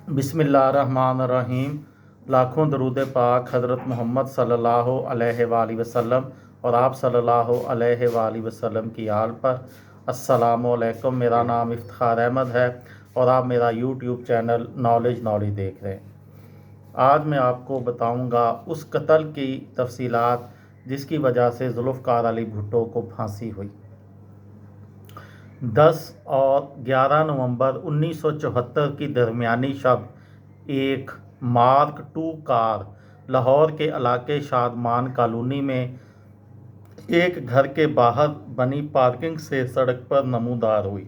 बिस्मिल्लाहिर्रहमानिर्रहीम। लाखों दरूद पाक हज़रत मोहम्मद सल्लल्लाहु अलैहि वसल्लम और आप सल्लल्लाहु अलैहि वसल्लम की आल पर। अस्सलामु अलैकुम। मेरा नाम इफ्तिखार अहमद है और आप मेरा यूट्यूब चैनल नॉलेज देख रहे हैं। आज मैं आपको बताऊंगा उस कत्ल की तफसीलात जिसकी वजह से जुल्फ़िकार अली भुट्टो को फांसी हुई। 10 और 11 नवंबर 1974 की दरमियानी शब एक मार्क II कार लाहौर के इलाके शादमान कॉलोनी में एक घर के बाहर बनी पार्किंग से सड़क पर नमूदार हुई।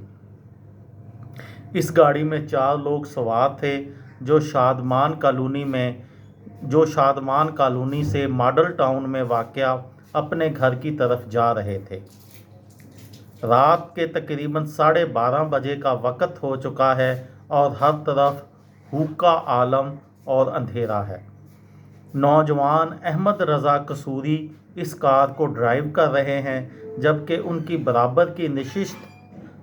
इस गाड़ी में 4 लोग सवार थे जो शादमान कॉलोनी से मॉडल टाउन में वाक़या अपने घर की तरफ जा रहे थे। रात के तकरीबन 12:30 बजे का वक़्त हो चुका है और हर तरफ हुक्का आलम और अंधेरा है। नौजवान अहमद रज़ा कसूरी इस कार को ड्राइव कर रहे हैं, जबकि उनकी बराबर की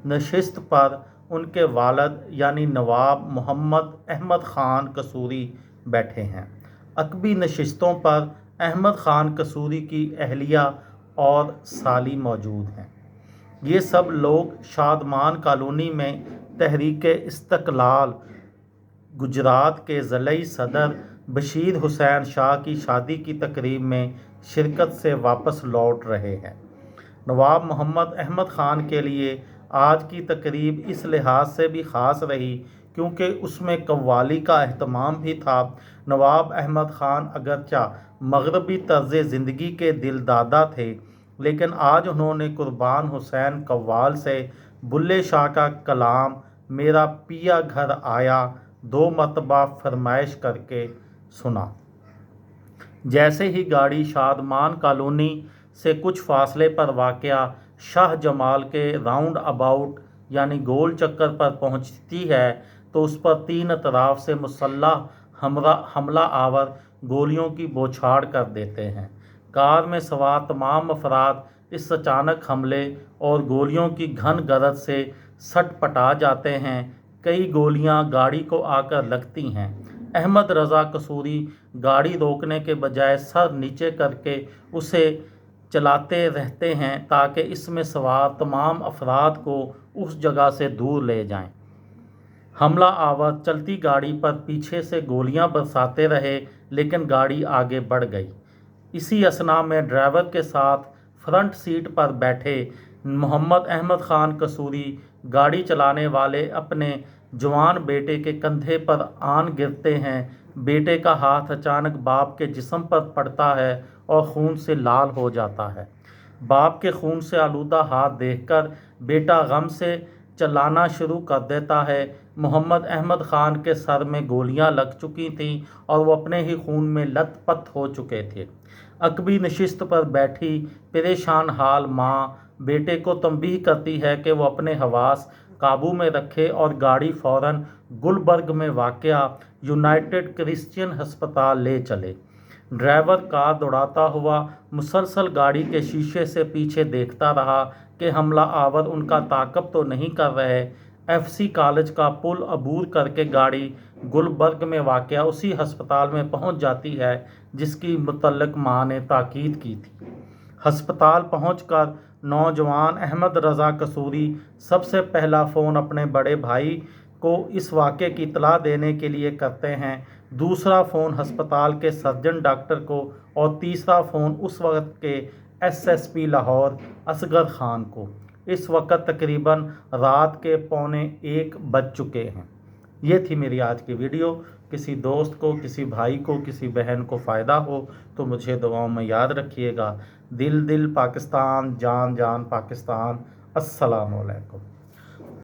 नशिस्त पर उनके वालिद यानी नवाब मोहम्मद अहमद ख़ान कसूरी बैठे हैं। अकबी नशिस्तों पर अहमद ख़ान कसूरी की अहलिया और साली मौजूद हैं। ये सब लोग शादमान कॉलोनी में तहरीक-ए-इस्तक़लाल गुजरात के ज़िलई सदर बशीर हुसैन शाह की शादी की तकरीब में शिरकत से वापस लौट रहे हैं। नवाब मोहम्मद अहमद ख़ान के लिए आज की तकरीब इस लिहाज से भी ख़ास रही क्योंकि उसमें कव्वाली का अहतमाम भी था। नवाब अहमद ख़ान अगरचा मग़रबी तर्ज़ ज़िंदगी के दिलदादा थे, लेकिन आज उन्होंने कुर्बान हुसैन कव्वाल से बुल्ले शाह का कलाम मेरा पिया घर आया 2 मरतबा फरमाइश करके सुना। जैसे ही गाड़ी शादमान कॉलोनी से कुछ फासले पर वाक़या शाह जमाल के राउंड अबाउट यानी गोल चक्कर पर पहुंचती है तो उस पर 3 अतराफ से मुसल्लह हमला आवर गोलियों की बौछार कर देते हैं। कार में सवार तमाम अफराद इस अचानक हमले और गोलियों की घन गरज से सटपटा जाते हैं। कई गोलियां गाड़ी को आकर लगती हैं। अहमद रज़ा कसूरी गाड़ी रोकने के बजाय सर नीचे करके उसे चलाते रहते हैं ताकि इसमें सवार तमाम अफराद को उस जगह से दूर ले जाएं। हमला आवर चलती गाड़ी पर पीछे से गोलियां बरसाते रहे, लेकिन गाड़ी आगे बढ़ गई। इसी असना में ड्राइवर के साथ फ्रंट सीट पर बैठे मोहम्मद अहमद ख़ान कसूरी गाड़ी चलाने वाले अपने जवान बेटे के कंधे पर आन गिरते हैं। बेटे का हाथ अचानक बाप के जिस्म पर पड़ता है और खून से लाल हो जाता है। बाप के खून से आलूदा हाथ देखकर बेटा गम से चिल्लाना शुरू कर देता है। मोहम्मद अहमद ख़ान के सर में गोलियां लग चुकी थीं और वो अपने ही खून में लथपथ हो चुके थे। अकबी नशिस्त पर बैठी परेशान हाल माँ बेटे को तंबीह करती है कि वो अपने हवास काबू में रखे और गाड़ी फ़ौरन गुलबर्ग में वाक़या यूनाइटेड क्रिश्चियन अस्पताल ले चले। ड्राइवर कार दौड़ाता हुआ मुसलसल गाड़ी के शीशे से पीछे देखता रहा कि हमला आवर उनका ताक़ब तो नहीं कर रहे। FC कॉलेज का पुल अबूर करके गाड़ी गुलबर्ग में वाक़या उसी अस्पताल में पहुंच जाती है जिसकी मुतल्लिक मां ने ताकीद की थी। अस्पताल पहुंचकर नौजवान अहमद रज़ा कसूरी सबसे पहला फ़ोन अपने बड़े भाई को इस वाक़े की इत्तला देने के लिए करते हैं, दूसरा फ़ोन अस्पताल के सर्जन डॉक्टर को और तीसरा फ़ोन उस वक़्त के SSP लाहौर असगर ख़ान को। इस वक़्त तकरीबन रात के 1:15 बज चुके हैं। ये थी मेरी आज की वीडियो। किसी दोस्त को, किसी भाई को, किसी बहन को फ़ायदा हो तो मुझे दुआओं में याद रखिएगा। दिल दिल पाकिस्तान, जान जान पाकिस्तान। अस्सलामु अलैकुम।